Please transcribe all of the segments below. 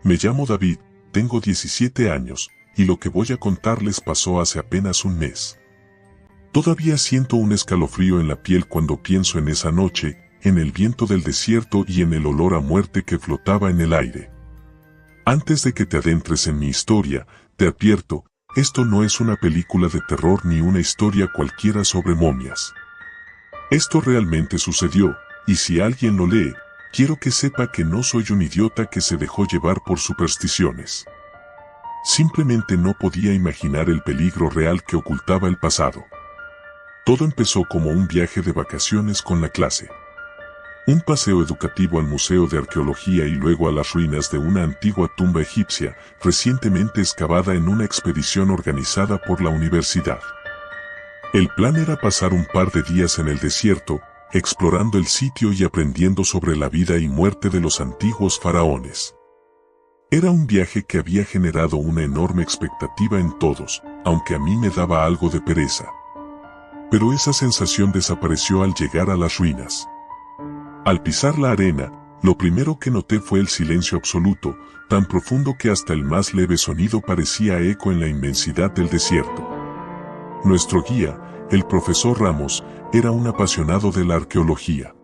Me llamo David, tengo 17 años, y lo que voy a contarles pasó hace apenas un mes. Todavía siento un escalofrío en la piel cuando pienso en esa noche, en el viento del desierto y en el olor a muerte que flotaba en el aire. Antes de que te adentres en mi historia, te advierto, esto no es una película de terror ni una historia cualquiera sobre momias. Esto realmente sucedió, y si alguien lo lee, quiero que sepa que no soy un idiota que se dejó llevar por supersticiones. Simplemente no podía imaginar el peligro real que ocultaba el pasado. Todo empezó como un viaje de vacaciones con la clase. Un paseo educativo al Museo de Arqueología y luego a las ruinas de una antigua tumba egipcia, recientemente excavada en una expedición organizada por la universidad. El plan era pasar un par de días en el desierto, explorando el sitio y aprendiendo sobre la vida y muerte de los antiguos faraones. Era un viaje que había generado una enorme expectativa en todos, aunque a mí me daba algo de pereza. Pero esa sensación desapareció al llegar a las ruinas. Al pisar la arena, lo primero que noté fue el silencio absoluto, tan profundo que hasta el más leve sonido parecía eco en la inmensidad del desierto. Nuestro guía, el profesor Ramos, era un apasionado de la arqueología.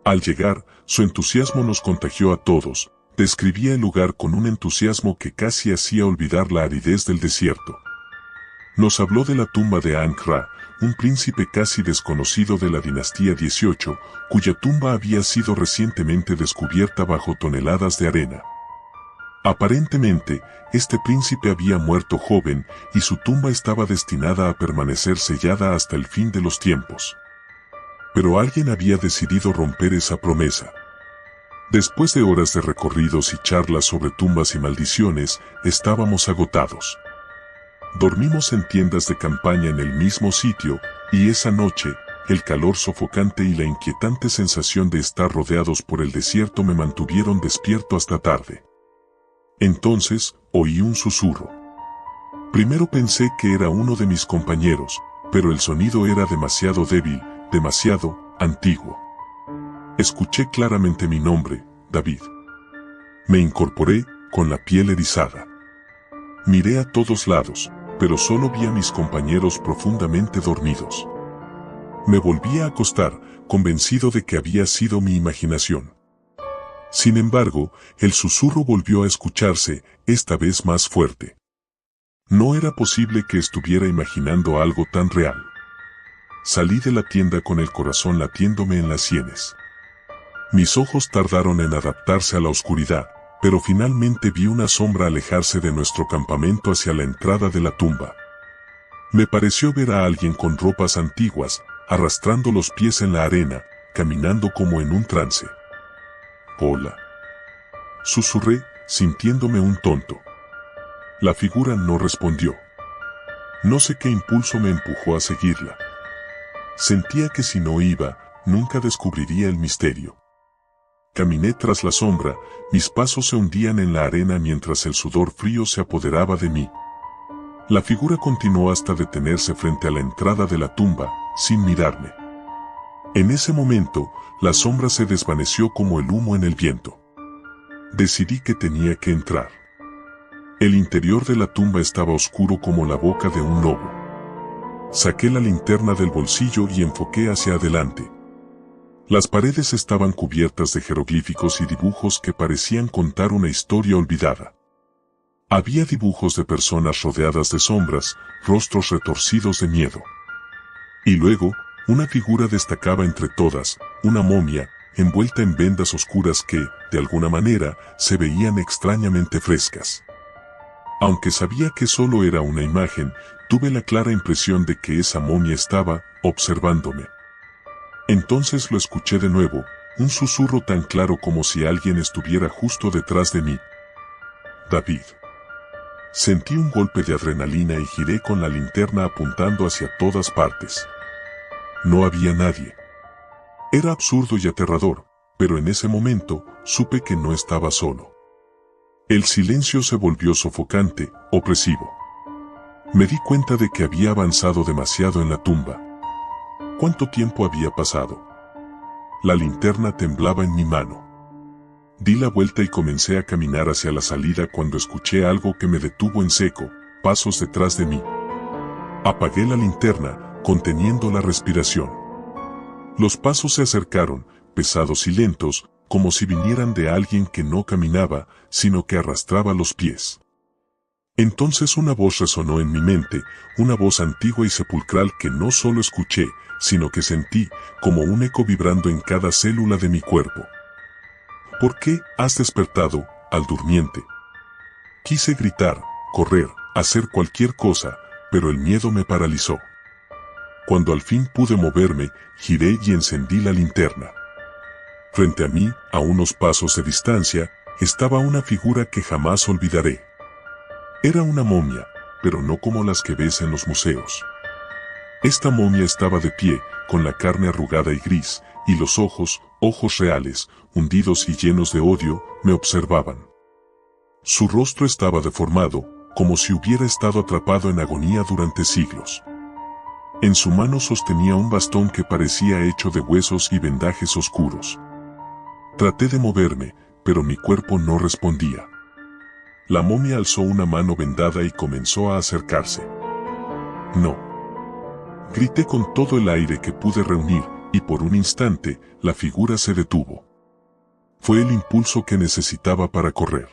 Al llegar, su entusiasmo nos contagió a todos, describía el lugar con un entusiasmo que casi hacía olvidar la aridez del desierto. Nos habló de la tumba de Ankh-Ra, un príncipe casi desconocido de la dinastía 18, cuya tumba había sido recientemente descubierta bajo toneladas de arena. Aparentemente, este príncipe había muerto joven y su tumba estaba destinada a permanecer sellada hasta el fin de los tiempos. Pero alguien había decidido romper esa promesa. Después de horas de recorridos y charlas sobre tumbas y maldiciones, estábamos agotados. Dormimos en tiendas de campaña en el mismo sitio, y esa noche, el calor sofocante y la inquietante sensación de estar rodeados por el desierto me mantuvieron despierto hasta tarde. Entonces, oí un susurro. Primero pensé que era uno de mis compañeros, pero el sonido era demasiado débil, demasiado antiguo. Escuché claramente mi nombre, David. Me incorporé, con la piel erizada. Miré a todos lados, pero solo vi a mis compañeros profundamente dormidos. Me volví a acostar, convencido de que había sido mi imaginación. Sin embargo, el susurro volvió a escucharse, esta vez más fuerte. No era posible que estuviera imaginando algo tan real. Salí de la tienda con el corazón latiéndome en las sienes. Mis ojos tardaron en adaptarse a la oscuridad, pero finalmente vi una sombra alejarse de nuestro campamento hacia la entrada de la tumba. Me pareció ver a alguien con ropas antiguas, arrastrando los pies en la arena, caminando como en un trance. «Hola», susurré, sintiéndome un tonto. La figura no respondió. No sé qué impulso me empujó a seguirla. Sentía que si no iba, nunca descubriría el misterio. Caminé tras la sombra, mis pasos se hundían en la arena mientras el sudor frío se apoderaba de mí. La figura continuó hasta detenerse frente a la entrada de la tumba, sin mirarme. En ese momento, la sombra se desvaneció como el humo en el viento. Decidí que tenía que entrar. El interior de la tumba estaba oscuro como la boca de un lobo. Saqué la linterna del bolsillo y enfoqué hacia adelante. Las paredes estaban cubiertas de jeroglíficos y dibujos que parecían contar una historia olvidada. Había dibujos de personas rodeadas de sombras, rostros retorcidos de miedo. Y luego, una figura destacaba entre todas, una momia, envuelta en vendas oscuras que, de alguna manera, se veían extrañamente frescas. Aunque sabía que solo era una imagen, tuve la clara impresión de que esa momia estaba observándome. Entonces lo escuché de nuevo, un susurro tan claro como si alguien estuviera justo detrás de mí. «David». Sentí un golpe de adrenalina y giré con la linterna apuntando hacia todas partes. No había nadie. Era absurdo y aterrador, pero en ese momento supe que no estaba solo. El silencio se volvió sofocante, opresivo. Me di cuenta de que había avanzado demasiado en la tumba. ¿Cuánto tiempo había pasado? La linterna temblaba en mi mano. Di la vuelta y comencé a caminar hacia la salida cuando escuché algo que me detuvo en seco, pasos detrás de mí. Apagué la linterna, conteniendo la respiración. Los pasos se acercaron, pesados y lentos, como si vinieran de alguien que no caminaba, sino que arrastraba los pies. Entonces una voz resonó en mi mente, una voz antigua y sepulcral que no solo escuché, sino que sentí, como un eco vibrando en cada célula de mi cuerpo. ¿Por qué has despertado, al durmiente? Quise gritar, correr, hacer cualquier cosa, pero el miedo me paralizó. Cuando al fin pude moverme, giré y encendí la linterna. Frente a mí, a unos pasos de distancia, estaba una figura que jamás olvidaré. Era una momia, pero no como las que ves en los museos. Esta momia estaba de pie, con la carne arrugada y gris, y los ojos reales, hundidos y llenos de odio, me observaban. Su rostro estaba deformado, como si hubiera estado atrapado en agonía durante siglos. En su mano sostenía un bastón que parecía hecho de huesos y vendajes oscuros. Traté de moverme, pero mi cuerpo no respondía. La momia alzó una mano vendada y comenzó a acercarse. No. Grité con todo el aire que pude reunir, y por un instante, la figura se detuvo. Fue el impulso que necesitaba para correr.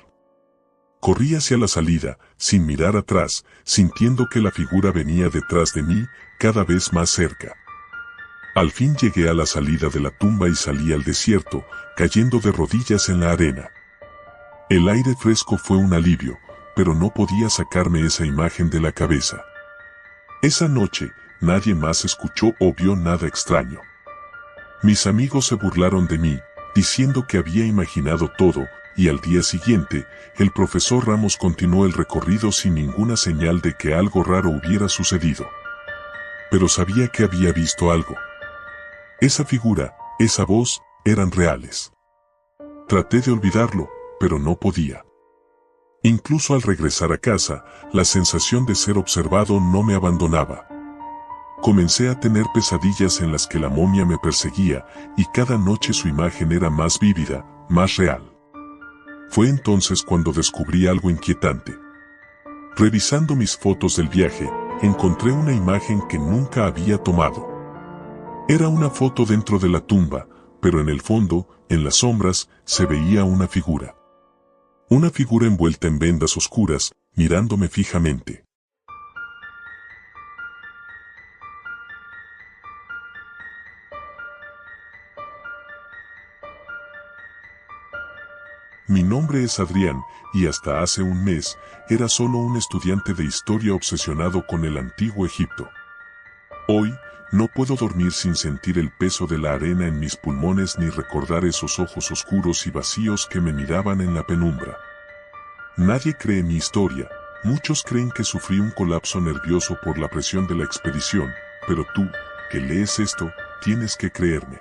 Corrí hacia la salida, sin mirar atrás, sintiendo que la figura venía detrás de mí, cada vez más cerca. Al fin llegué a la salida de la tumba y salí al desierto, cayendo de rodillas en la arena. El aire fresco fue un alivio, pero no podía sacarme esa imagen de la cabeza. Esa noche, nadie más escuchó o vio nada extraño. Mis amigos se burlaron de mí, diciendo que había imaginado todo, y al día siguiente, el profesor Ramos continuó el recorrido sin ninguna señal de que algo raro hubiera sucedido. Pero sabía que había visto algo. Esa figura, esa voz, eran reales. Traté de olvidarlo, pero no podía. Incluso al regresar a casa, la sensación de ser observado no me abandonaba. Comencé a tener pesadillas en las que la momia me perseguía, y cada noche su imagen era más vívida, más real. Fue entonces cuando descubrí algo inquietante. Revisando mis fotos del viaje, encontré una imagen que nunca había tomado. Era una foto dentro de la tumba, pero en el fondo, en las sombras, se veía una figura. Una figura envuelta en vendas oscuras, mirándome fijamente. Mi nombre es Adrián, y hasta hace un mes, era solo un estudiante de historia obsesionado con el antiguo Egipto. Hoy, no puedo dormir sin sentir el peso de la arena en mis pulmones ni recordar esos ojos oscuros y vacíos que me miraban en la penumbra. Nadie cree mi historia, muchos creen que sufrí un colapso nervioso por la presión de la expedición, pero tú, que lees esto, tienes que creerme.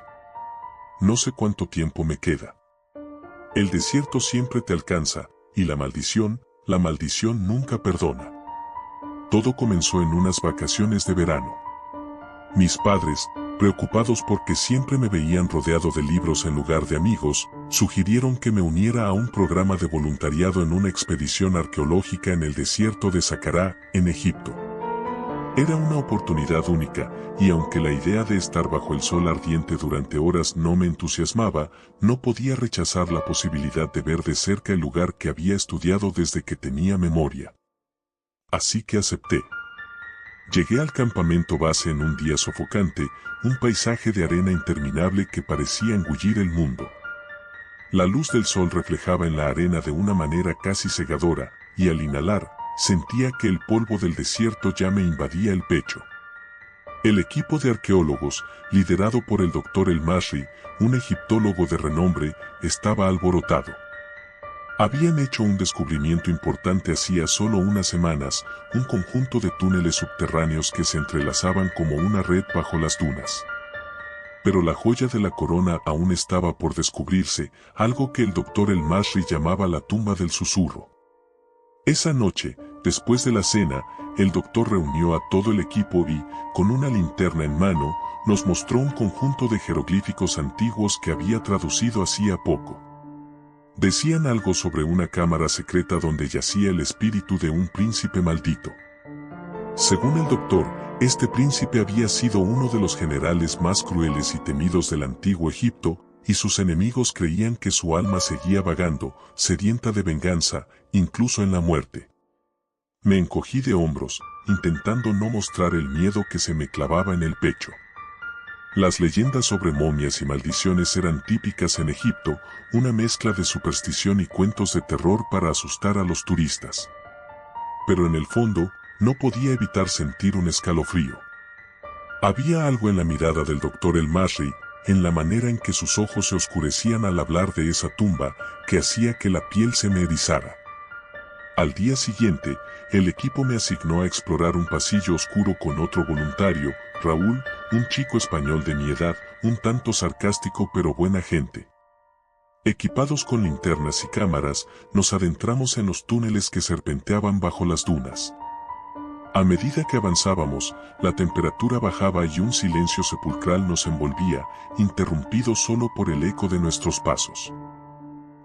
No sé cuánto tiempo me queda. El desierto siempre te alcanza, y la maldición nunca perdona. Todo comenzó en unas vacaciones de verano. Mis padres, preocupados porque siempre me veían rodeado de libros en lugar de amigos, sugirieron que me uniera a un programa de voluntariado en una expedición arqueológica en el desierto de Saqqara, en Egipto. Era una oportunidad única, y aunque la idea de estar bajo el sol ardiente durante horas no me entusiasmaba, no podía rechazar la posibilidad de ver de cerca el lugar que había estudiado desde que tenía memoria. Así que acepté. Llegué al campamento base en un día sofocante, un paisaje de arena interminable que parecía engullir el mundo. La luz del sol reflejaba en la arena de una manera casi cegadora, y al inhalar, sentía que el polvo del desierto ya me invadía el pecho. El equipo de arqueólogos, liderado por el Dr. El Masri, un egiptólogo de renombre, estaba alborotado. Habían hecho un descubrimiento importante hacía solo unas semanas, un conjunto de túneles subterráneos que se entrelazaban como una red bajo las dunas. Pero la joya de la corona aún estaba por descubrirse, algo que el Dr. El Masri llamaba la tumba del susurro. Esa noche, después de la cena, el doctor reunió a todo el equipo y, con una linterna en mano, nos mostró un conjunto de jeroglíficos antiguos que había traducido hacía poco. Decían algo sobre una cámara secreta donde yacía el espíritu de un príncipe maldito. Según el doctor, este príncipe había sido uno de los generales más crueles y temidos del antiguo Egipto, y sus enemigos creían que su alma seguía vagando, sedienta de venganza, incluso en la muerte. Me encogí de hombros, intentando no mostrar el miedo que se me clavaba en el pecho. Las leyendas sobre momias y maldiciones eran típicas en Egipto, una mezcla de superstición y cuentos de terror para asustar a los turistas. Pero en el fondo, no podía evitar sentir un escalofrío. Había algo en la mirada del doctor El Masri, en la manera en que sus ojos se oscurecían al hablar de esa tumba, que hacía que la piel se me erizara. Al día siguiente, el equipo me asignó a explorar un pasillo oscuro con otro voluntario, Raúl, un chico español de mi edad, un tanto sarcástico pero buena gente. Equipados con linternas y cámaras, nos adentramos en los túneles que serpenteaban bajo las dunas. A medida que avanzábamos, la temperatura bajaba y un silencio sepulcral nos envolvía, interrumpido solo por el eco de nuestros pasos.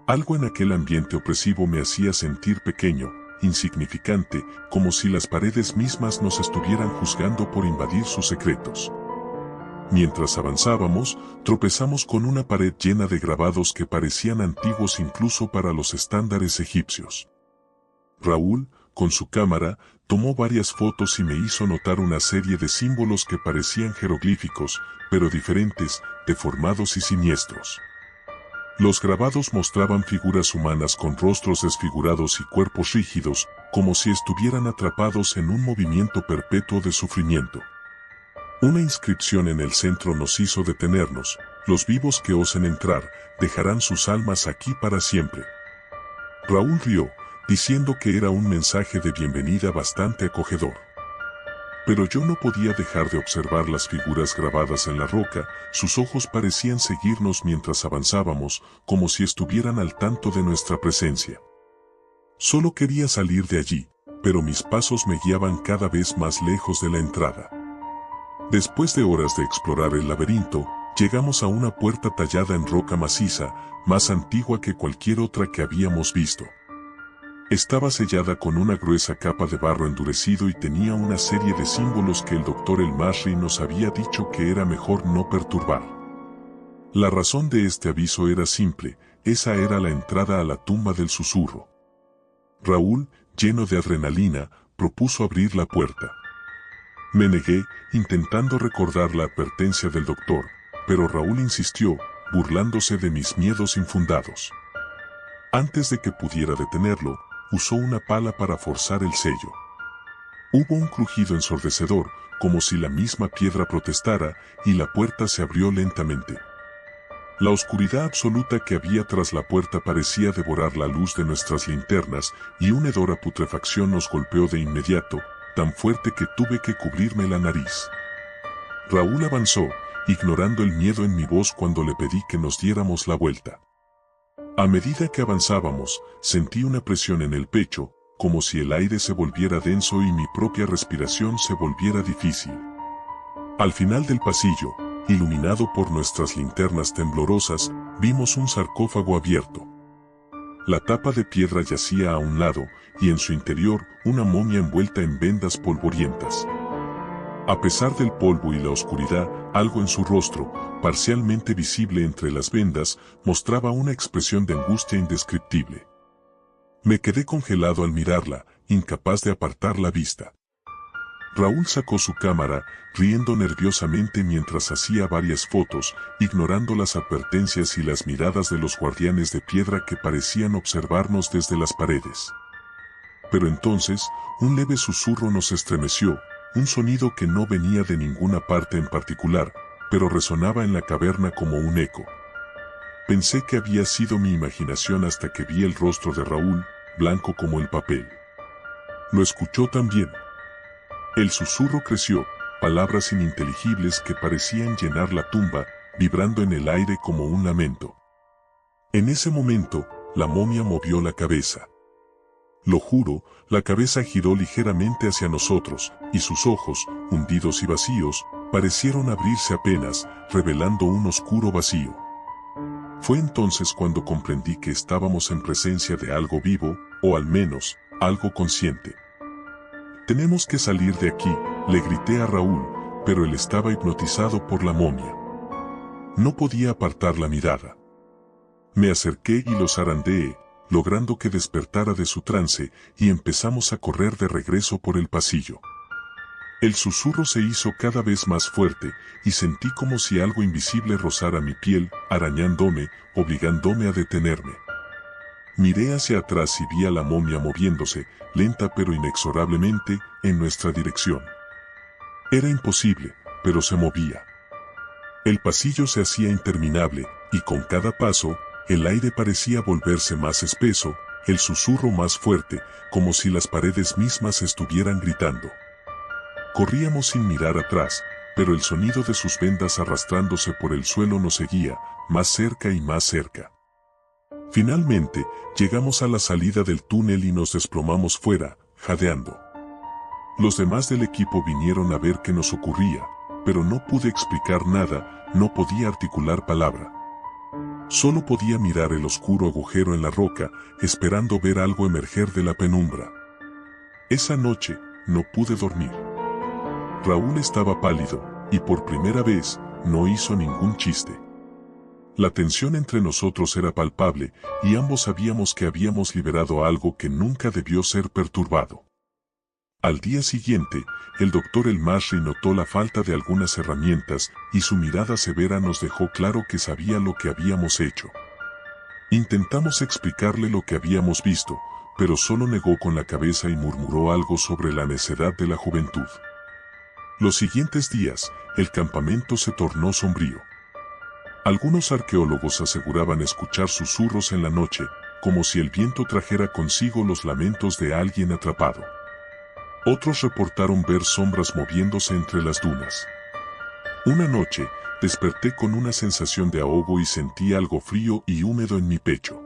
Algo en aquel ambiente opresivo me hacía sentir pequeño, insignificante, como si las paredes mismas nos estuvieran juzgando por invadir sus secretos. Mientras avanzábamos, tropezamos con una pared llena de grabados que parecían antiguos incluso para los estándares egipcios. Raúl, con su cámara, tomó varias fotos y me hizo notar una serie de símbolos que parecían jeroglíficos, pero diferentes, deformados y siniestros. Los grabados mostraban figuras humanas con rostros desfigurados y cuerpos rígidos, como si estuvieran atrapados en un movimiento perpetuo de sufrimiento. Una inscripción en el centro nos hizo detenernos: los vivos que osen entrar, dejarán sus almas aquí para siempre. Raúl rió, diciendo que era un mensaje de bienvenida bastante acogedor. Pero yo no podía dejar de observar las figuras grabadas en la roca, sus ojos parecían seguirnos mientras avanzábamos, como si estuvieran al tanto de nuestra presencia. Solo quería salir de allí, pero mis pasos me guiaban cada vez más lejos de la entrada. Después de horas de explorar el laberinto, llegamos a una puerta tallada en roca maciza, más antigua que cualquier otra que habíamos visto. Estaba sellada con una gruesa capa de barro endurecido y tenía una serie de símbolos que el doctor El Masri nos había dicho que era mejor no perturbar. La razón de este aviso era simple: esa era la entrada a la tumba del susurro. Raúl, lleno de adrenalina, propuso abrir la puerta. Me negué, intentando recordar la advertencia del doctor, pero Raúl insistió, burlándose de mis miedos infundados. Antes de que pudiera detenerlo, usó una pala para forzar el sello. Hubo un crujido ensordecedor, como si la misma piedra protestara, y la puerta se abrió lentamente. La oscuridad absoluta que había tras la puerta parecía devorar la luz de nuestras linternas, y una hedora putrefacción nos golpeó de inmediato, tan fuerte que tuve que cubrirme la nariz. Raúl avanzó, ignorando el miedo en mi voz cuando le pedí que nos diéramos la vuelta. A medida que avanzábamos, sentí una presión en el pecho, como si el aire se volviera denso y mi propia respiración se volviera difícil. Al final del pasillo, iluminado por nuestras linternas temblorosas, vimos un sarcófago abierto. La tapa de piedra yacía a un lado, y en su interior, una momia envuelta en vendas polvorientas. A pesar del polvo y la oscuridad, algo en su rostro, parcialmente visible entre las vendas, mostraba una expresión de angustia indescriptible. Me quedé congelado al mirarla, incapaz de apartar la vista. Raúl sacó su cámara, riendo nerviosamente mientras hacía varias fotos, ignorando las advertencias y las miradas de los guardianes de piedra que parecían observarnos desde las paredes. Pero entonces, un leve susurro nos estremeció, un sonido que no venía de ninguna parte en particular, pero resonaba en la caverna como un eco. Pensé que había sido mi imaginación hasta que vi el rostro de Raúl, blanco como el papel. Lo escuchó también. El susurro creció, palabras ininteligibles que parecían llenar la tumba, vibrando en el aire como un lamento. En ese momento, la momia movió la cabeza. Lo juro, la cabeza giró ligeramente hacia nosotros, y sus ojos, hundidos y vacíos, parecieron abrirse apenas, revelando un oscuro vacío. Fue entonces cuando comprendí que estábamos en presencia de algo vivo, o al menos, algo consciente. «Tenemos que salir de aquí», le grité a Raúl, pero él estaba hipnotizado por la momia. No podía apartar la mirada. Me acerqué y lo zarandeé, logrando que despertara de su trance, y empezamos a correr de regreso por el pasillo. El susurro se hizo cada vez más fuerte, y sentí como si algo invisible rozara mi piel, arañándome, obligándome a detenerme. Miré hacia atrás y vi a la momia moviéndose, lenta pero inexorablemente, en nuestra dirección. Era imposible, pero se movía. El pasillo se hacía interminable, y con cada paso, el aire parecía volverse más espeso, el susurro más fuerte, como si las paredes mismas estuvieran gritando. Corríamos sin mirar atrás, pero el sonido de sus vendas arrastrándose por el suelo nos seguía, más cerca y más cerca. Finalmente, llegamos a la salida del túnel y nos desplomamos fuera, jadeando. Los demás del equipo vinieron a ver qué nos ocurría, pero no pude explicar nada, no podía articular palabra. Solo podía mirar el oscuro agujero en la roca, esperando ver algo emerger de la penumbra. Esa noche, no pude dormir. Raúl estaba pálido, y por primera vez, no hizo ningún chiste. La tensión entre nosotros era palpable, y ambos sabíamos que habíamos liberado algo que nunca debió ser perturbado. Al día siguiente, el doctor El Masri notó la falta de algunas herramientas, y su mirada severa nos dejó claro que sabía lo que habíamos hecho. Intentamos explicarle lo que habíamos visto, pero solo negó con la cabeza y murmuró algo sobre la necedad de la juventud. Los siguientes días, el campamento se tornó sombrío. Algunos arqueólogos aseguraban escuchar susurros en la noche, como si el viento trajera consigo los lamentos de alguien atrapado. Otros reportaron ver sombras moviéndose entre las dunas. Una noche, desperté con una sensación de ahogo y sentí algo frío y húmedo en mi pecho.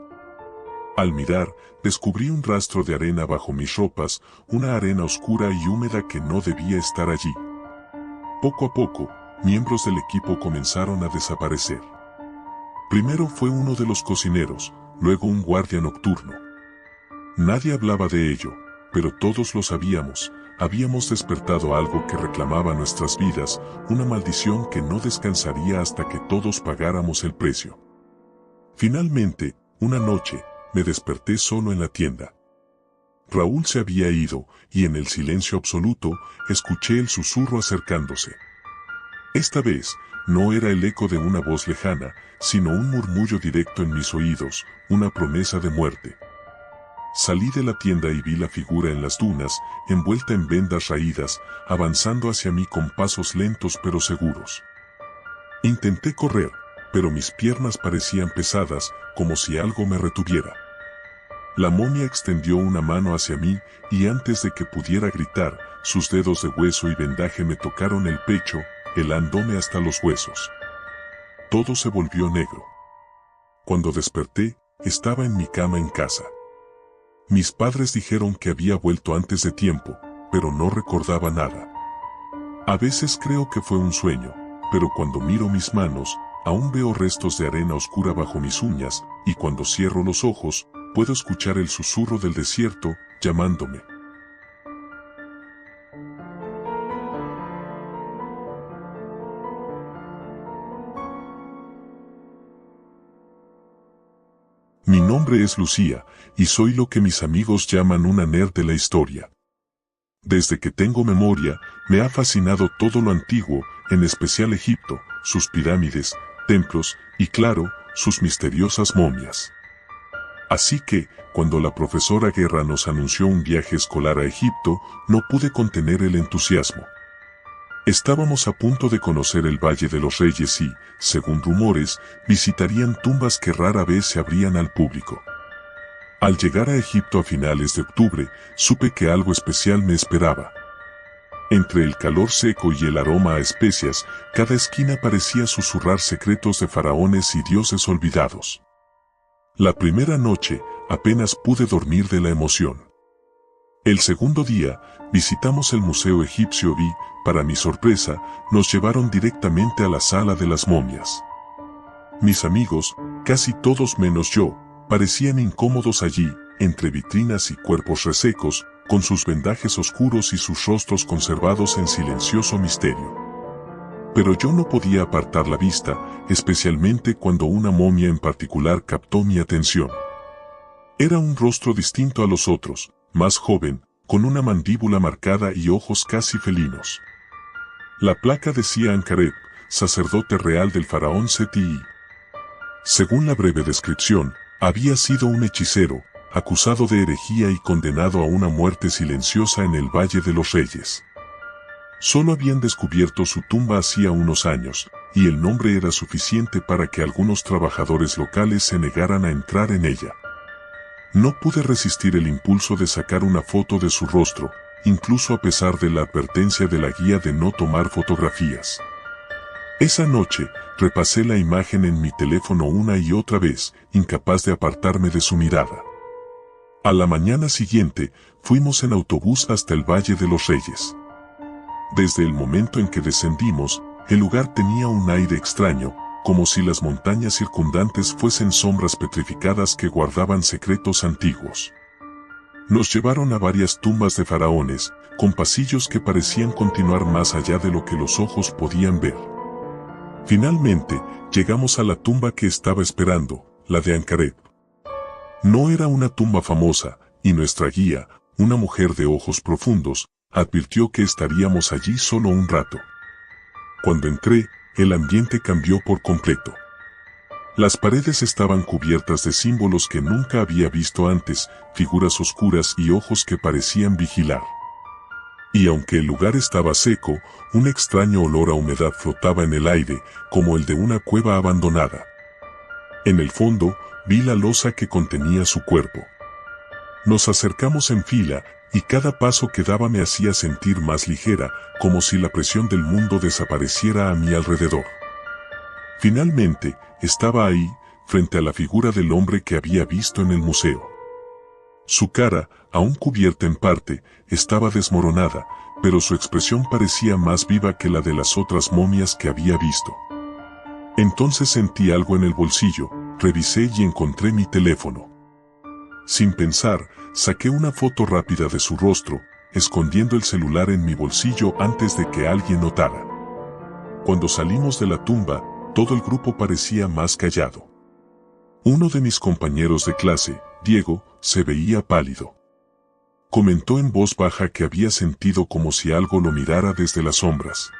Al mirar, descubrí un rastro de arena bajo mis ropas, una arena oscura y húmeda que no debía estar allí. Poco a poco, miembros del equipo comenzaron a desaparecer. Primero fue uno de los cocineros, luego un guardia nocturno. Nadie hablaba de ello, pero todos lo sabíamos, habíamos despertado algo que reclamaba nuestras vidas, una maldición que no descansaría hasta que todos pagáramos el precio. Finalmente, una noche, me desperté solo en la tienda. Raúl se había ido, y en el silencio absoluto, escuché el susurro acercándose. Esta vez, no era el eco de una voz lejana, sino un murmullo directo en mis oídos, una promesa de muerte. Salí de la tienda y vi la figura en las dunas, envuelta en vendas raídas, avanzando hacia mí con pasos lentos pero seguros. Intenté correr, pero mis piernas parecían pesadas, como si algo me retuviera. La momia extendió una mano hacia mí, y antes de que pudiera gritar, sus dedos de hueso y vendaje me tocaron el pecho, helándome hasta los huesos. Todo se volvió negro. Cuando desperté, estaba en mi cama en casa. Mis padres dijeron que había vuelto antes de tiempo, pero no recordaba nada. A veces creo que fue un sueño, pero cuando miro mis manos, aún veo restos de arena oscura bajo mis uñas, y cuando cierro los ojos, puedo escuchar el susurro del desierto, llamándome. Mi nombre es Lucía, y soy lo que mis amigos llaman una nerd de la historia. Desde que tengo memoria, me ha fascinado todo lo antiguo, en especial Egipto, sus pirámides, templos, y claro, sus misteriosas momias. Así que, cuando la profesora Guerra nos anunció un viaje escolar a Egipto, no pude contener el entusiasmo. Estábamos a punto de conocer el Valle de los Reyes y, según rumores, visitarían tumbas que rara vez se abrían al público. Al llegar a Egipto a finales de octubre, supe que algo especial me esperaba. Entre el calor seco y el aroma a especias, cada esquina parecía susurrar secretos de faraones y dioses olvidados. La primera noche, apenas pude dormir de la emoción. El segundo día, visitamos el Museo Egipcio y, para mi sorpresa, nos llevaron directamente a la sala de las momias. Mis amigos, Casi todos menos yo, parecían incómodos allí, entre vitrinas y cuerpos resecos, con sus vendajes oscuros y sus rostros conservados en silencioso misterio. Pero yo no podía apartar la vista, especialmente cuando una momia en particular captó mi atención. Era un rostro distinto a los otros, más joven, con una mandíbula marcada y ojos casi felinos. La placa decía Ancaret, sacerdote real del faraón Seti. Según la breve descripción, había sido un hechicero, acusado de herejía y condenado a una muerte silenciosa en el Valle de los Reyes. Solo habían descubierto su tumba hacía unos años, y el nombre era suficiente para que algunos trabajadores locales se negaran a entrar en ella. No pude resistir el impulso de sacar una foto de su rostro, incluso a pesar de la advertencia de la guía de no tomar fotografías. Esa noche, repasé la imagen en mi teléfono una y otra vez, incapaz de apartarme de su mirada. A la mañana siguiente, fuimos en autobús hasta el Valle de los Reyes. Desde el momento en que descendimos, el lugar tenía un aire extraño, como si las montañas circundantes fuesen sombras petrificadas que guardaban secretos antiguos. Nos llevaron a varias tumbas de faraones, con pasillos que parecían continuar más allá de lo que los ojos podían ver. Finalmente, llegamos a la tumba que estaba esperando, la de Ancaret. No era una tumba famosa, y nuestra guía, una mujer de ojos profundos, advirtió que estaríamos allí solo un rato. Cuando entré, el ambiente cambió por completo. Las paredes estaban cubiertas de símbolos que nunca había visto antes, figuras oscuras y ojos que parecían vigilar. Y aunque el lugar estaba seco, un extraño olor a humedad flotaba en el aire, como el de una cueva abandonada. En el fondo, vi la losa que contenía su cuerpo. Nos acercamos en fila, y cada paso que daba me hacía sentir más ligera, como si la presión del mundo desapareciera a mi alrededor. Finalmente, estaba ahí, frente a la figura del hombre que había visto en el museo. Su cara, aún cubierta en parte, estaba desmoronada, pero su expresión parecía más viva que la de las otras momias que había visto. Entonces sentí algo en el bolsillo, revisé y encontré mi teléfono. Sin pensar, saqué una foto rápida de su rostro, escondiendo el celular en mi bolsillo antes de que alguien notara. Cuando salimos de la tumba, todo el grupo parecía más callado. Uno de mis compañeros de clase, Diego, se veía pálido. Comentó en voz baja que había sentido como si algo lo mirara desde las sombras.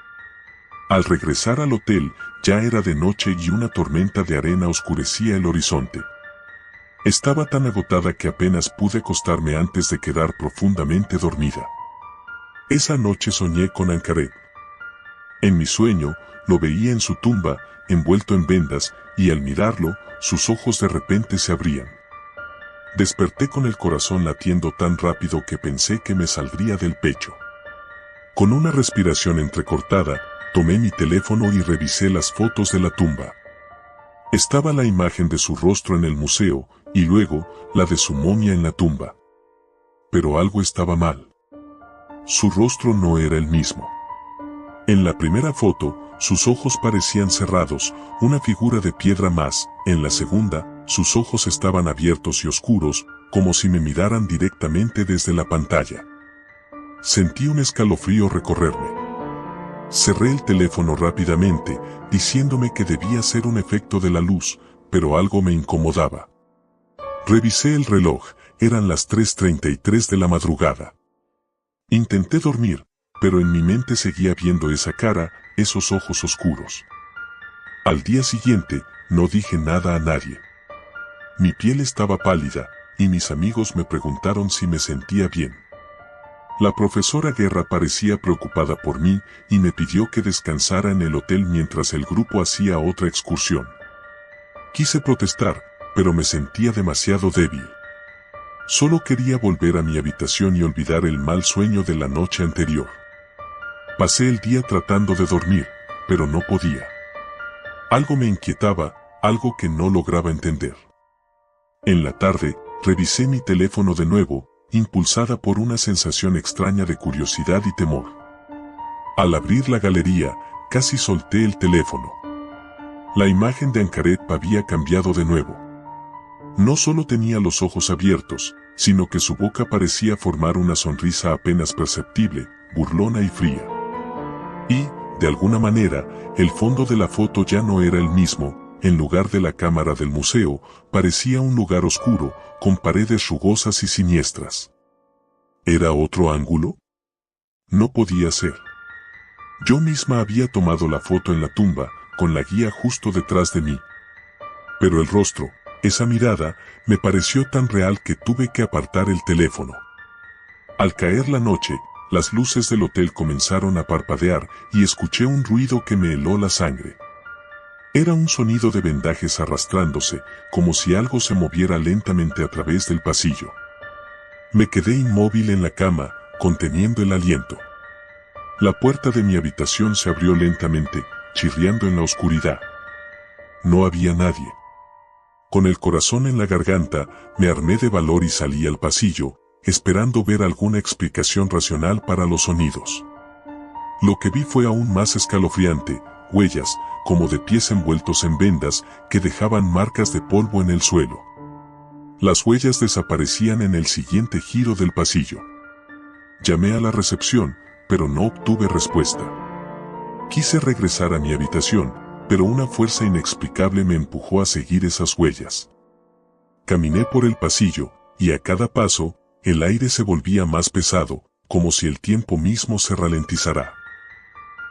Al regresar al hotel, ya era de noche y una tormenta de arena oscurecía el horizonte. Estaba tan agotada que apenas pude acostarme antes de quedar profundamente dormida. Esa noche soñé con Ancaret. En mi sueño, lo veía en su tumba, envuelto en vendas, y al mirarlo, sus ojos de repente se abrían. Desperté con el corazón latiendo tan rápido que pensé que me saldría del pecho. Con una respiración entrecortada, tomé mi teléfono y revisé las fotos de la tumba. Estaba la imagen de su rostro en el museo, y luego, la de su momia en la tumba. Pero algo estaba mal. Su rostro no era el mismo. En la primera foto, sus ojos parecían cerrados, una figura de piedra más. En la segunda, sus ojos estaban abiertos y oscuros, como si me miraran directamente desde la pantalla. Sentí un escalofrío recorrerme. Cerré el teléfono rápidamente, diciéndome que debía ser un efecto de la luz, pero algo me incomodaba. Revisé el reloj, eran las 3:33 de la madrugada. Intenté dormir, pero en mi mente seguía viendo esa cara, esos ojos oscuros. Al día siguiente, no dije nada a nadie. Mi piel estaba pálida, y mis amigos me preguntaron si me sentía bien. La profesora Guerra parecía preocupada por mí, y me pidió que descansara en el hotel mientras el grupo hacía otra excursión. Quise protestar, pero me sentía demasiado débil. Solo quería volver a mi habitación y olvidar el mal sueño de la noche anterior. Pasé el día tratando de dormir, pero no podía. Algo me inquietaba, algo que no lograba entender. En la tarde, revisé mi teléfono de nuevo, impulsada por una sensación extraña de curiosidad y temor. Al abrir la galería, casi solté el teléfono. La imagen de Ancaret había cambiado de nuevo. No solo tenía los ojos abiertos, sino que su boca parecía formar una sonrisa apenas perceptible, burlona y fría. Y, de alguna manera, el fondo de la foto ya no era el mismo. En lugar de la cámara del museo, parecía un lugar oscuro, con paredes rugosas y siniestras. ¿Era otro ángulo? No podía ser. Yo misma había tomado la foto en la tumba, con la guía justo detrás de mí. Pero el rostro, esa mirada, me pareció tan real que tuve que apartar el teléfono. Al caer la noche, las luces del hotel comenzaron a parpadear y escuché un ruido que me heló la sangre. Era un sonido de vendajes arrastrándose, como si algo se moviera lentamente a través del pasillo. Me quedé inmóvil en la cama, conteniendo el aliento. La puerta de mi habitación se abrió lentamente, chirriando en la oscuridad. No había nadie. Con el corazón en la garganta, me armé de valor y salí al pasillo, esperando ver alguna explicación racional para los sonidos. Lo que vi fue aún más escalofriante, huellas, como de pies envueltos en vendas, que dejaban marcas de polvo en el suelo. Las huellas desaparecían en el siguiente giro del pasillo. Llamé a la recepción, pero no obtuve respuesta. Quise regresar a mi habitación, pero una fuerza inexplicable me empujó a seguir esas huellas. Caminé por el pasillo, y a cada paso, el aire se volvía más pesado, como si el tiempo mismo se ralentizara.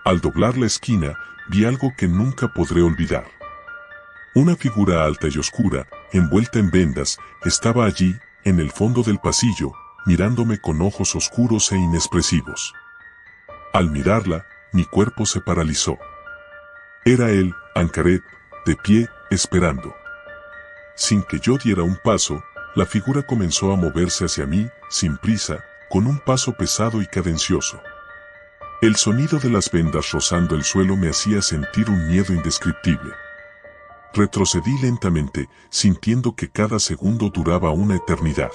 Al doblar la esquina, vi algo que nunca podré olvidar. Una figura alta y oscura, envuelta en vendas, estaba allí, en el fondo del pasillo, mirándome con ojos oscuros e inexpresivos. Al mirarla, mi cuerpo se paralizó. Era él, Ancaret, de pie, esperando. Sin que yo diera un paso, la figura comenzó a moverse hacia mí, sin prisa, con un paso pesado y cadencioso. El sonido de las vendas rozando el suelo me hacía sentir un miedo indescriptible. Retrocedí lentamente, sintiendo que cada segundo duraba una eternidad.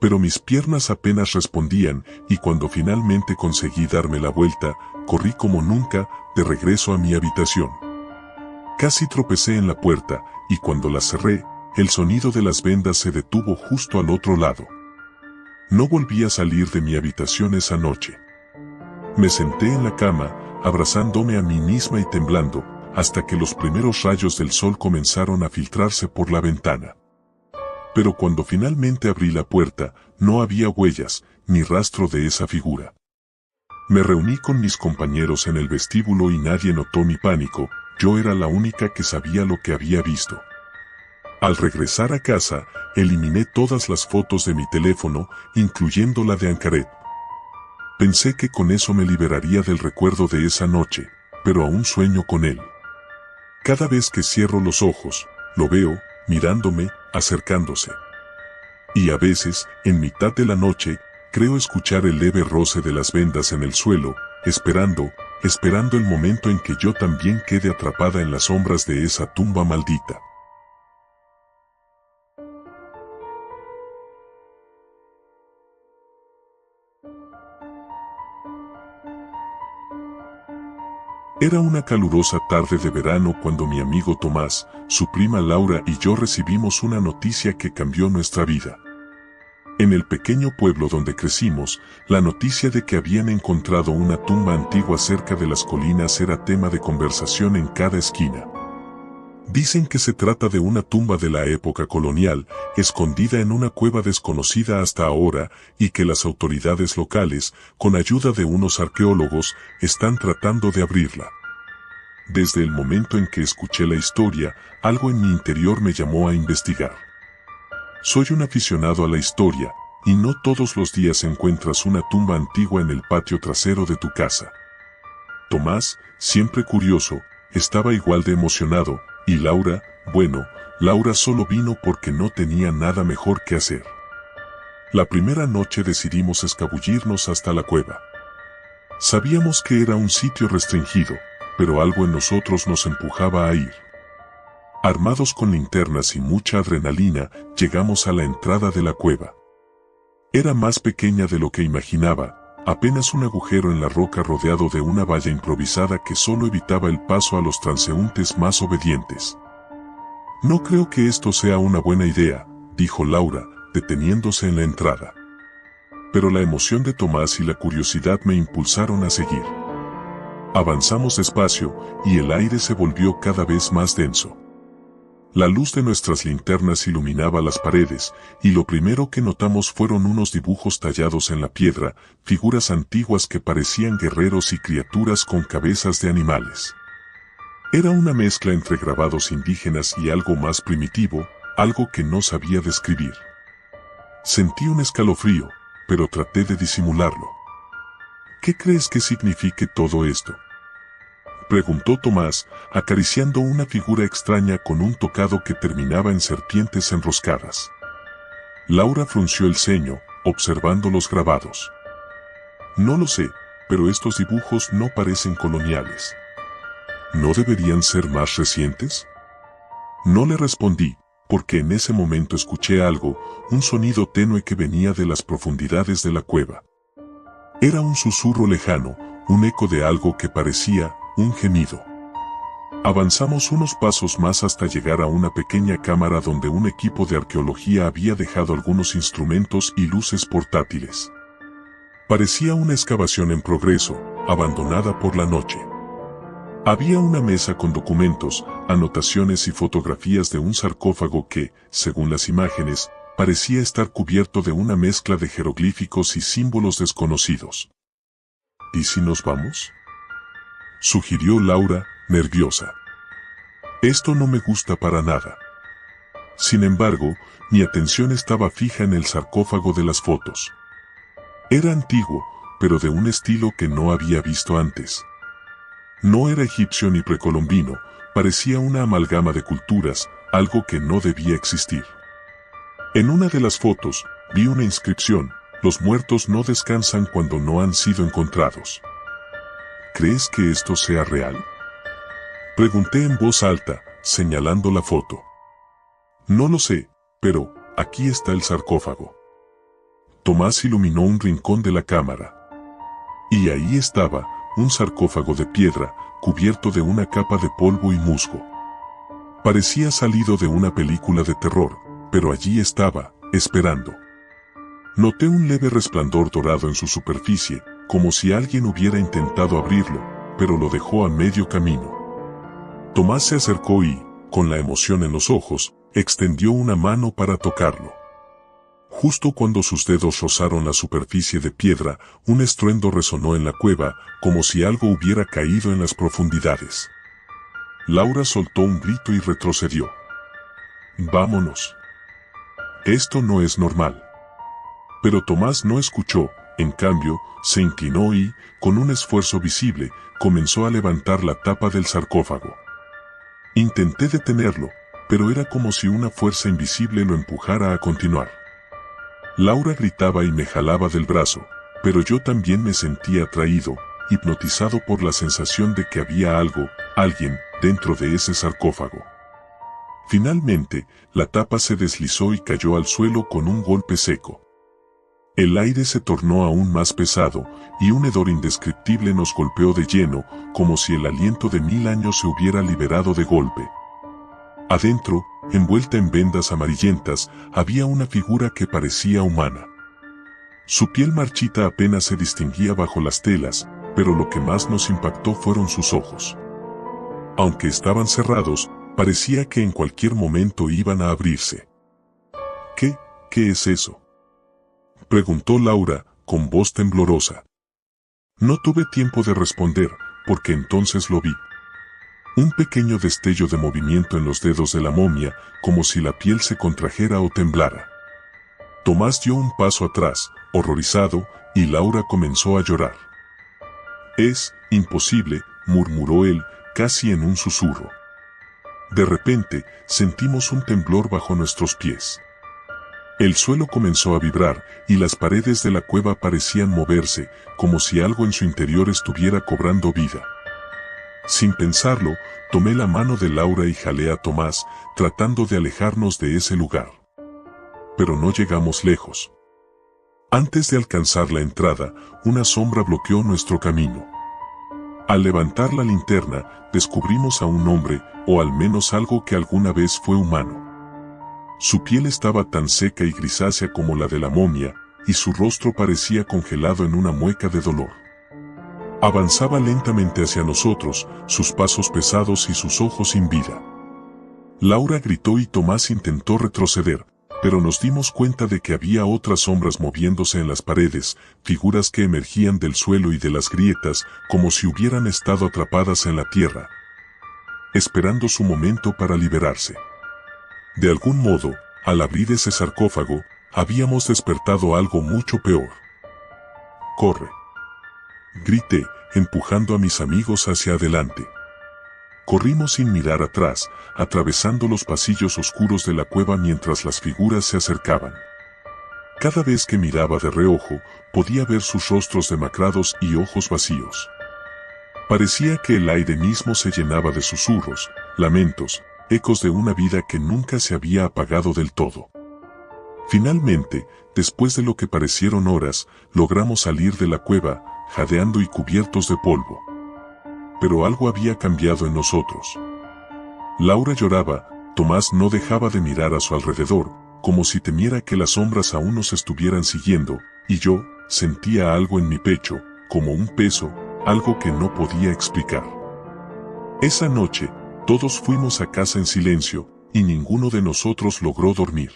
Pero mis piernas apenas respondían, y cuando finalmente conseguí darme la vuelta, corrí como nunca, de regreso a mi habitación. Casi tropecé en la puerta, y cuando la cerré, el sonido de las vendas se detuvo justo al otro lado. No volví a salir de mi habitación esa noche. Me senté en la cama, abrazándome a mí misma y temblando, hasta que los primeros rayos del sol comenzaron a filtrarse por la ventana. Pero cuando finalmente abrí la puerta, no había huellas, ni rastro de esa figura. Me reuní con mis compañeros en el vestíbulo y nadie notó mi pánico, yo era la única que sabía lo que había visto. Al regresar a casa, eliminé todas las fotos de mi teléfono, incluyendo la de Ancaret. Pensé que con eso me liberaría del recuerdo de esa noche, pero aún sueño con él. Cada vez que cierro los ojos, lo veo, mirándome, acercándose. Y a veces, en mitad de la noche, creo escuchar el leve roce de las vendas en el suelo, esperando el momento en que yo también quede atrapada en las sombras de esa tumba maldita. Era una calurosa tarde de verano cuando mi amigo Tomás, su prima Laura y yo recibimos una noticia que cambió nuestra vida. En el pequeño pueblo donde crecimos, la noticia de que habían encontrado una tumba antigua cerca de las colinas era tema de conversación en cada esquina. Dicen que se trata de una tumba de la época colonial, escondida en una cueva desconocida hasta ahora, y que las autoridades locales, con ayuda de unos arqueólogos, están tratando de abrirla. Desde el momento en que escuché la historia, algo en mi interior me llamó a investigar. Soy un aficionado a la historia, y no todos los días encuentras una tumba antigua en el patio trasero de tu casa. Tomás, siempre curioso, estaba igual de emocionado, y Laura, bueno, Laura solo vino porque no tenía nada mejor que hacer. La primera noche decidimos escabullirnos hasta la cueva. Sabíamos que era un sitio restringido, pero algo en nosotros nos empujaba a ir. Armados con linternas y mucha adrenalina, llegamos a la entrada de la cueva. Era más pequeña de lo que imaginaba, apenas un agujero en la roca rodeado de una valla improvisada que solo evitaba el paso a los transeúntes más obedientes. No creo que esto sea una buena idea, dijo Laura, deteniéndose en la entrada. Pero la emoción de Tomás y la curiosidad me impulsaron a seguir. Avanzamos despacio, y el aire se volvió cada vez más denso. La luz de nuestras linternas iluminaba las paredes, y lo primero que notamos fueron unos dibujos tallados en la piedra, figuras antiguas que parecían guerreros y criaturas con cabezas de animales. Era una mezcla entre grabados indígenas y algo más primitivo, algo que no sabía describir. Sentí un escalofrío, pero traté de disimularlo. ¿Qué crees que signifique todo esto?, preguntó Tomás, acariciando una figura extraña con un tocado que terminaba en serpientes enroscadas. Laura frunció el ceño, observando los grabados. No lo sé, pero estos dibujos no parecen coloniales. ¿No deberían ser más recientes? No le respondí, porque en ese momento escuché algo, un sonido tenue que venía de las profundidades de la cueva. Era un susurro lejano, un eco de algo que parecía un gemido. Avanzamos unos pasos más hasta llegar a una pequeña cámara donde un equipo de arqueología había dejado algunos instrumentos y luces portátiles. Parecía una excavación en progreso, abandonada por la noche. Había una mesa con documentos, anotaciones y fotografías de un sarcófago que, según las imágenes, parecía estar cubierto de una mezcla de jeroglíficos y símbolos desconocidos. ¿Y si nos vamos?, sugirió Laura, nerviosa. Esto no me gusta para nada. Sin embargo, mi atención estaba fija en el sarcófago de las fotos. Era antiguo, pero de un estilo que no había visto antes. No era egipcio ni precolombino, parecía una amalgama de culturas, algo que no debía existir. En una de las fotos, vi una inscripción: los muertos no descansan cuando no han sido encontrados. ¿Crees que esto sea real?, pregunté en voz alta, señalando la foto. No lo sé, pero aquí está el sarcófago. Tomás iluminó un rincón de la cámara. Y ahí estaba, un sarcófago de piedra, cubierto de una capa de polvo y musgo. Parecía salido de una película de terror, pero allí estaba, esperando. Noté un leve resplandor dorado en su superficie, como si alguien hubiera intentado abrirlo, pero lo dejó a medio camino. Tomás se acercó y, con la emoción en los ojos, extendió una mano para tocarlo. Justo cuando sus dedos rozaron la superficie de piedra, un estruendo resonó en la cueva, como si algo hubiera caído en las profundidades. Laura soltó un grito y retrocedió. «Vámonos. Esto no es normal». Pero Tomás no escuchó. En cambio, se inclinó y, con un esfuerzo visible, comenzó a levantar la tapa del sarcófago. Intenté detenerlo, pero era como si una fuerza invisible lo empujara a continuar. Laura gritaba y me jalaba del brazo, pero yo también me sentía atraído, hipnotizado por la sensación de que había algo, alguien, dentro de ese sarcófago. Finalmente, la tapa se deslizó y cayó al suelo con un golpe seco. El aire se tornó aún más pesado, y un hedor indescriptible nos golpeó de lleno, como si el aliento de 1000 años se hubiera liberado de golpe. Adentro, envuelta en vendas amarillentas, había una figura que parecía humana. Su piel marchita apenas se distinguía bajo las telas, pero lo que más nos impactó fueron sus ojos. Aunque estaban cerrados, parecía que en cualquier momento iban a abrirse. ¿Qué es eso?, preguntó Laura, con voz temblorosa. No tuve tiempo de responder, porque entonces lo vi. Un pequeño destello de movimiento en los dedos de la momia, como si la piel se contrajera o temblara. Tomás dio un paso atrás, horrorizado, y Laura comenzó a llorar. «Es imposible», murmuró él, casi en un susurro. De repente, sentimos un temblor bajo nuestros pies. El suelo comenzó a vibrar, y las paredes de la cueva parecían moverse, como si algo en su interior estuviera cobrando vida. Sin pensarlo, tomé la mano de Laura y jalé a Tomás, tratando de alejarnos de ese lugar. Pero no llegamos lejos. Antes de alcanzar la entrada, una sombra bloqueó nuestro camino. Al levantar la linterna, descubrimos a un hombre, o al menos algo que alguna vez fue humano. Su piel estaba tan seca y grisácea como la de la momia, y su rostro parecía congelado en una mueca de dolor. Avanzaba lentamente hacia nosotros, sus pasos pesados y sus ojos sin vida. Laura gritó y Tomás intentó retroceder, pero nos dimos cuenta de que había otras sombras moviéndose en las paredes, figuras que emergían del suelo y de las grietas, como si hubieran estado atrapadas en la tierra, esperando su momento para liberarse. De algún modo, al abrir ese sarcófago, habíamos despertado algo mucho peor. ¡Corre!, grité, empujando a mis amigos hacia adelante. Corrimos sin mirar atrás, atravesando los pasillos oscuros de la cueva mientras las figuras se acercaban. Cada vez que miraba de reojo, podía ver sus rostros demacrados y ojos vacíos. Parecía que el aire mismo se llenaba de susurros, lamentos, ecos de una vida que nunca se había apagado del todo. Finalmente, después de lo que parecieron horas, logramos salir de la cueva, jadeando y cubiertos de polvo. Pero algo había cambiado en nosotros. Laura lloraba, Tomás no dejaba de mirar a su alrededor, como si temiera que las sombras aún nos estuvieran siguiendo, y yo sentía algo en mi pecho, como un peso, algo que no podía explicar. Esa noche, todos fuimos a casa en silencio, y ninguno de nosotros logró dormir.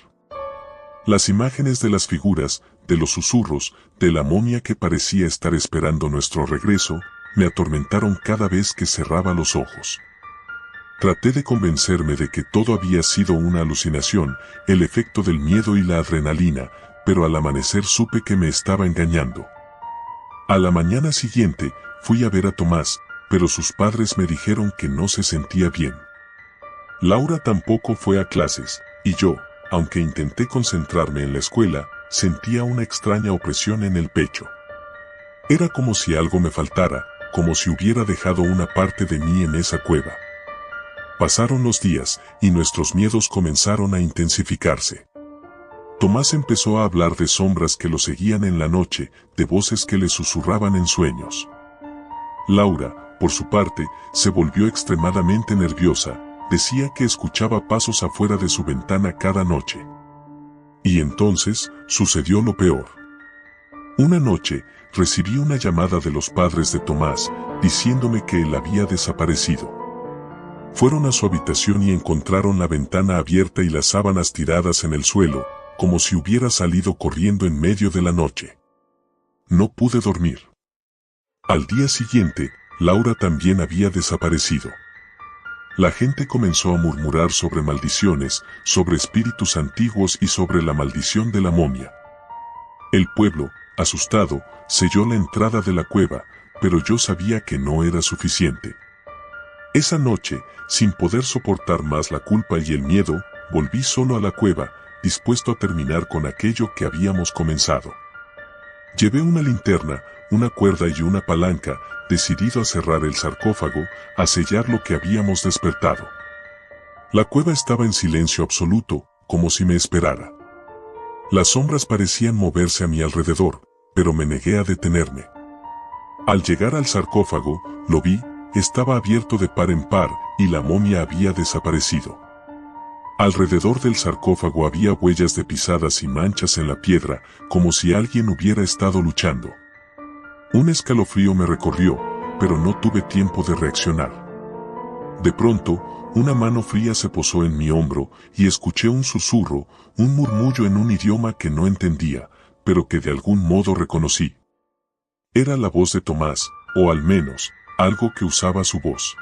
Las imágenes de las figuras, de los susurros, de la momia que parecía estar esperando nuestro regreso, me atormentaron cada vez que cerraba los ojos. Traté de convencerme de que todo había sido una alucinación, el efecto del miedo y la adrenalina, pero al amanecer supe que me estaba engañando. A la mañana siguiente, fui a ver a Tomás, pero sus padres me dijeron que no se sentía bien. Laura tampoco fue a clases, y yo, aunque intenté concentrarme en la escuela, sentía una extraña opresión en el pecho. Era como si algo me faltara, como si hubiera dejado una parte de mí en esa cueva. Pasaron los días, y nuestros miedos comenzaron a intensificarse. Tomás empezó a hablar de sombras que lo seguían en la noche, de voces que le susurraban en sueños. Laura, por su parte, se volvió extremadamente nerviosa, decía que escuchaba pasos afuera de su ventana cada noche. Y entonces, sucedió lo peor. Una noche, recibí una llamada de los padres de Tomás, diciéndome que él había desaparecido. Fueron a su habitación y encontraron la ventana abierta y las sábanas tiradas en el suelo, como si hubiera salido corriendo en medio de la noche. No pude dormir. Al día siguiente, Laura también había desaparecido. La gente comenzó a murmurar sobre maldiciones, sobre espíritus antiguos y sobre la maldición de la momia. El pueblo, asustado, selló la entrada de la cueva, pero yo sabía que no era suficiente. Esa noche, sin poder soportar más la culpa y el miedo, volví solo a la cueva, dispuesto a terminar con aquello que habíamos comenzado. Llevé una linterna, una cuerda y una palanca, decidido a cerrar el sarcófago, a sellar lo que habíamos despertado. La cueva estaba en silencio absoluto, como si me esperara. Las sombras parecían moverse a mi alrededor, pero me negué a detenerme. Al llegar al sarcófago, lo vi, estaba abierto de par en par, y la momia había desaparecido. Alrededor del sarcófago había huellas de pisadas y manchas en la piedra, como si alguien hubiera estado luchando. Un escalofrío me recorrió, pero no tuve tiempo de reaccionar. De pronto, una mano fría se posó en mi hombro, y escuché un susurro, un murmullo en un idioma que no entendía, pero que de algún modo reconocí. Era la voz de Tomás, o al menos, algo que usaba su voz.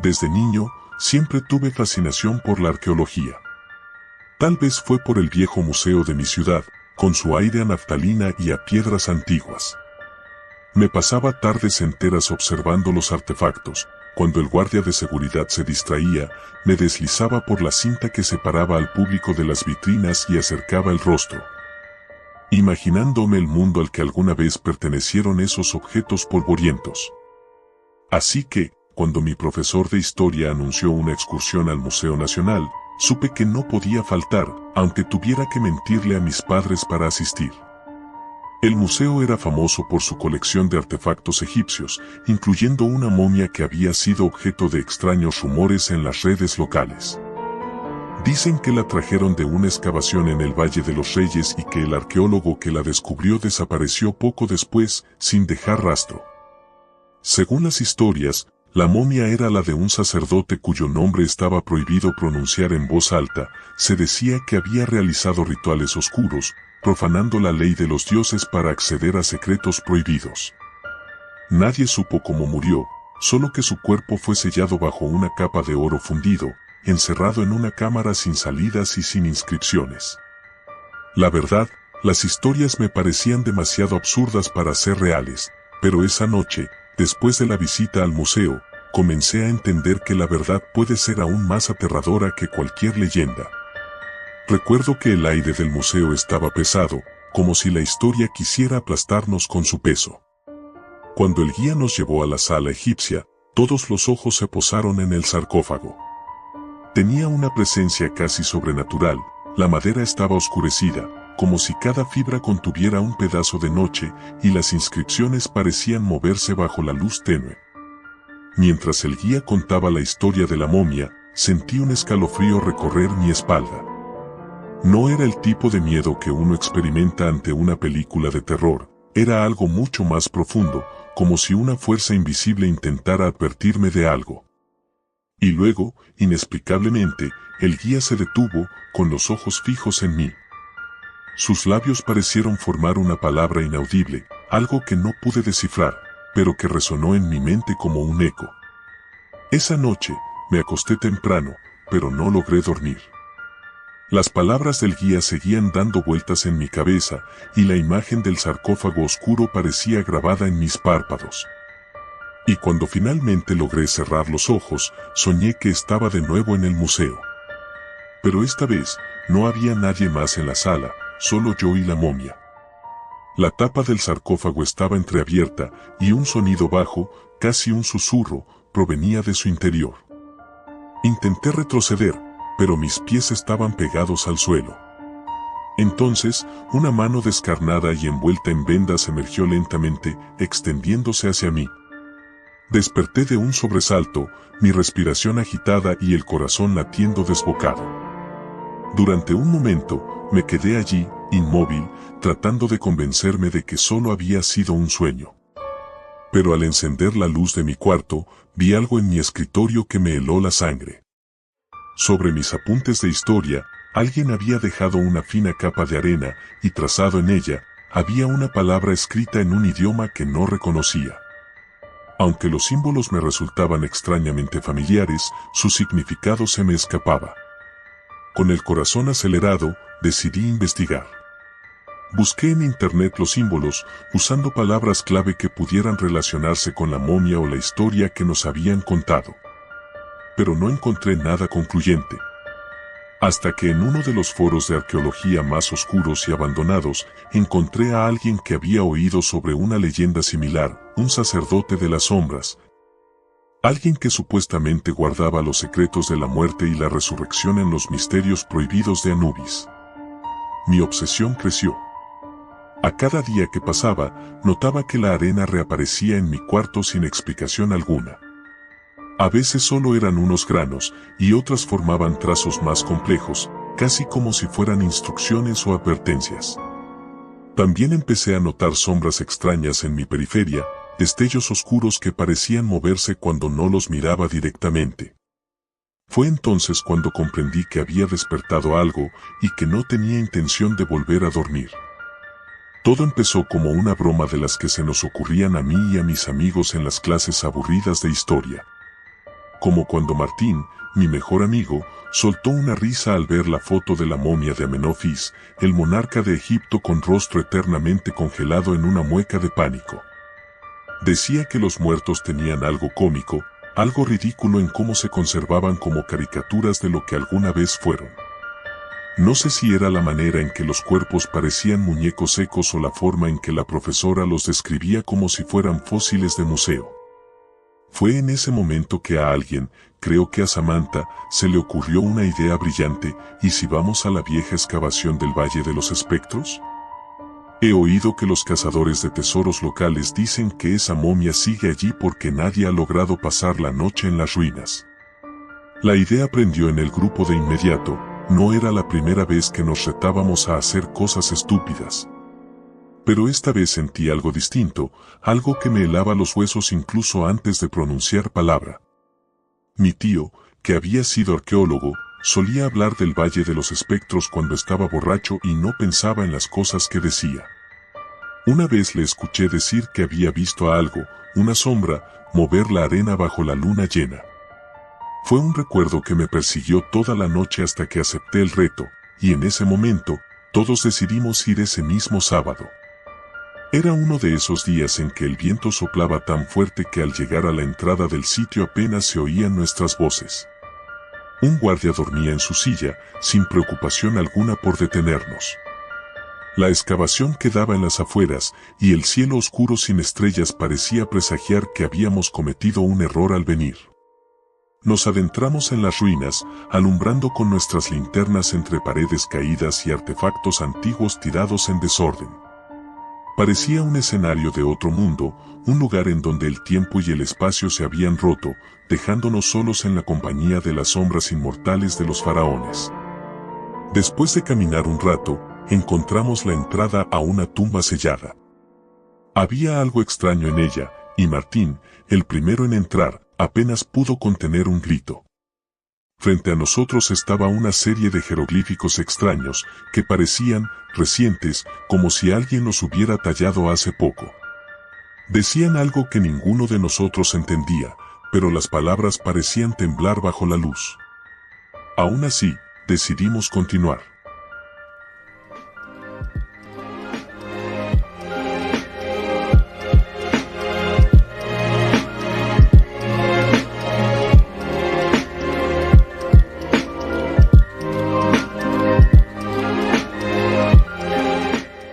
Desde niño, siempre tuve fascinación por la arqueología. Tal vez fue por el viejo museo de mi ciudad, con su aire a naftalina y a piedras antiguas. Me pasaba tardes enteras observando los artefactos. Cuando el guardia de seguridad se distraía, me deslizaba por la cinta que separaba al público de las vitrinas y acercaba el rostro, imaginándome el mundo al que alguna vez pertenecieron esos objetos polvorientos. Así que, cuando mi profesor de historia anunció una excursión al Museo Nacional, supe que no podía faltar, aunque tuviera que mentirle a mis padres para asistir. El museo era famoso por su colección de artefactos egipcios, incluyendo una momia que había sido objeto de extraños rumores en las redes locales. Dicen que la trajeron de una excavación en el Valle de los Reyes y que el arqueólogo que la descubrió desapareció poco después, sin dejar rastro. Según las historias, la momia era la de un sacerdote cuyo nombre estaba prohibido pronunciar en voz alta. Se decía que había realizado rituales oscuros, profanando la ley de los dioses para acceder a secretos prohibidos. Nadie supo cómo murió, solo que su cuerpo fue sellado bajo una capa de oro fundido, encerrado en una cámara sin salidas y sin inscripciones. La verdad, las historias me parecían demasiado absurdas para ser reales, pero esa noche, después de la visita al museo, comencé a entender que la verdad puede ser aún más aterradora que cualquier leyenda. Recuerdo que el aire del museo estaba pesado, como si la historia quisiera aplastarnos con su peso. Cuando el guía nos llevó a la sala egipcia, todos los ojos se posaron en el sarcófago. Tenía una presencia casi sobrenatural, la madera estaba oscurecida, como si cada fibra contuviera un pedazo de noche, y las inscripciones parecían moverse bajo la luz tenue. Mientras el guía contaba la historia de la momia, sentí un escalofrío recorrer mi espalda. No era el tipo de miedo que uno experimenta ante una película de terror, era algo mucho más profundo, como si una fuerza invisible intentara advertirme de algo. Y luego, inexplicablemente, el guía se detuvo, con los ojos fijos en mí. Sus labios parecieron formar una palabra inaudible, algo que no pude descifrar, pero que resonó en mi mente como un eco. Esa noche, me acosté temprano, pero no logré dormir. Las palabras del guía seguían dando vueltas en mi cabeza, y la imagen del sarcófago oscuro parecía grabada en mis párpados. Y cuando finalmente logré cerrar los ojos, soñé que estaba de nuevo en el museo. Pero esta vez, no había nadie más en la sala, solo yo y la momia. La tapa del sarcófago estaba entreabierta, y un sonido bajo, casi un susurro, provenía de su interior. Intenté retroceder, pero mis pies estaban pegados al suelo. Entonces, una mano descarnada y envuelta en vendas emergió lentamente, extendiéndose hacia mí. Desperté de un sobresalto, mi respiración agitada y el corazón latiendo desbocado. Durante un momento, me quedé allí, inmóvil, tratando de convencerme de que solo había sido un sueño. Pero al encender la luz de mi cuarto, vi algo en mi escritorio que me heló la sangre. Sobre mis apuntes de historia, alguien había dejado una fina capa de arena, y trazado en ella, había una palabra escrita en un idioma que no reconocía. Aunque los símbolos me resultaban extrañamente familiares, su significado se me escapaba. Con el corazón acelerado, decidí investigar. Busqué en internet los símbolos, usando palabras clave que pudieran relacionarse con la momia o la historia que nos habían contado. Pero no encontré nada concluyente. Hasta que en uno de los foros de arqueología más oscuros y abandonados, encontré a alguien que había oído sobre una leyenda similar, un sacerdote de las sombras. Alguien que supuestamente guardaba los secretos de la muerte y la resurrección en los misterios prohibidos de Anubis. Mi obsesión creció. A cada día que pasaba, notaba que la arena reaparecía en mi cuarto sin explicación alguna. A veces solo eran unos granos, y otras formaban trazos más complejos, casi como si fueran instrucciones o advertencias. También empecé a notar sombras extrañas en mi periferia, destellos oscuros que parecían moverse cuando no los miraba directamente. Fue entonces cuando comprendí que había despertado algo, y que no tenía intención de volver a dormir. Todo empezó como una broma de las que se nos ocurrían a mí y a mis amigos en las clases aburridas de historia. Como cuando Martín, mi mejor amigo, soltó una risa al ver la foto de la momia de Amenofis, el monarca de Egipto con rostro eternamente congelado en una mueca de pánico. Decía que los muertos tenían algo cómico, algo ridículo en cómo se conservaban como caricaturas de lo que alguna vez fueron. No sé si era la manera en que los cuerpos parecían muñecos secos o la forma en que la profesora los describía como si fueran fósiles de museo. Fue en ese momento que a alguien, creo que a Samantha, se le ocurrió una idea brillante: ¿y si vamos a la vieja excavación del Valle de los Espectros? He oído que los cazadores de tesoros locales dicen que esa momia sigue allí porque nadie ha logrado pasar la noche en las ruinas. La idea prendió en el grupo de inmediato. No era la primera vez que nos retábamos a hacer cosas estúpidas. Pero esta vez sentí algo distinto, algo que me helaba los huesos incluso antes de pronunciar palabra. Mi tío, que había sido arqueólogo, solía hablar del Valle de los Espectros cuando estaba borracho y no pensaba en las cosas que decía. Una vez le escuché decir que había visto a algo, una sombra, mover la arena bajo la luna llena. Fue un recuerdo que me persiguió toda la noche hasta que acepté el reto, y en ese momento, todos decidimos ir ese mismo sábado. Era uno de esos días en que el viento soplaba tan fuerte que al llegar a la entrada del sitio apenas se oían nuestras voces. Un guardia dormía en su silla, sin preocupación alguna por detenernos. La excavación quedaba en las afueras, y el cielo oscuro sin estrellas parecía presagiar que habíamos cometido un error al venir. Nos adentramos en las ruinas, alumbrando con nuestras linternas entre paredes caídas y artefactos antiguos tirados en desorden. Parecía un escenario de otro mundo, un lugar en donde el tiempo y el espacio se habían roto, dejándonos solos en la compañía de las sombras inmortales de los faraones. Después de caminar un rato, encontramos la entrada a una tumba sellada. Había algo extraño en ella, y Martín, el primero en entrar, apenas pudo contener un grito. Frente a nosotros estaba una serie de jeroglíficos extraños, que parecían recientes, como si alguien los hubiera tallado hace poco. Decían algo que ninguno de nosotros entendía, pero las palabras parecían temblar bajo la luz. Aún así, decidimos continuar.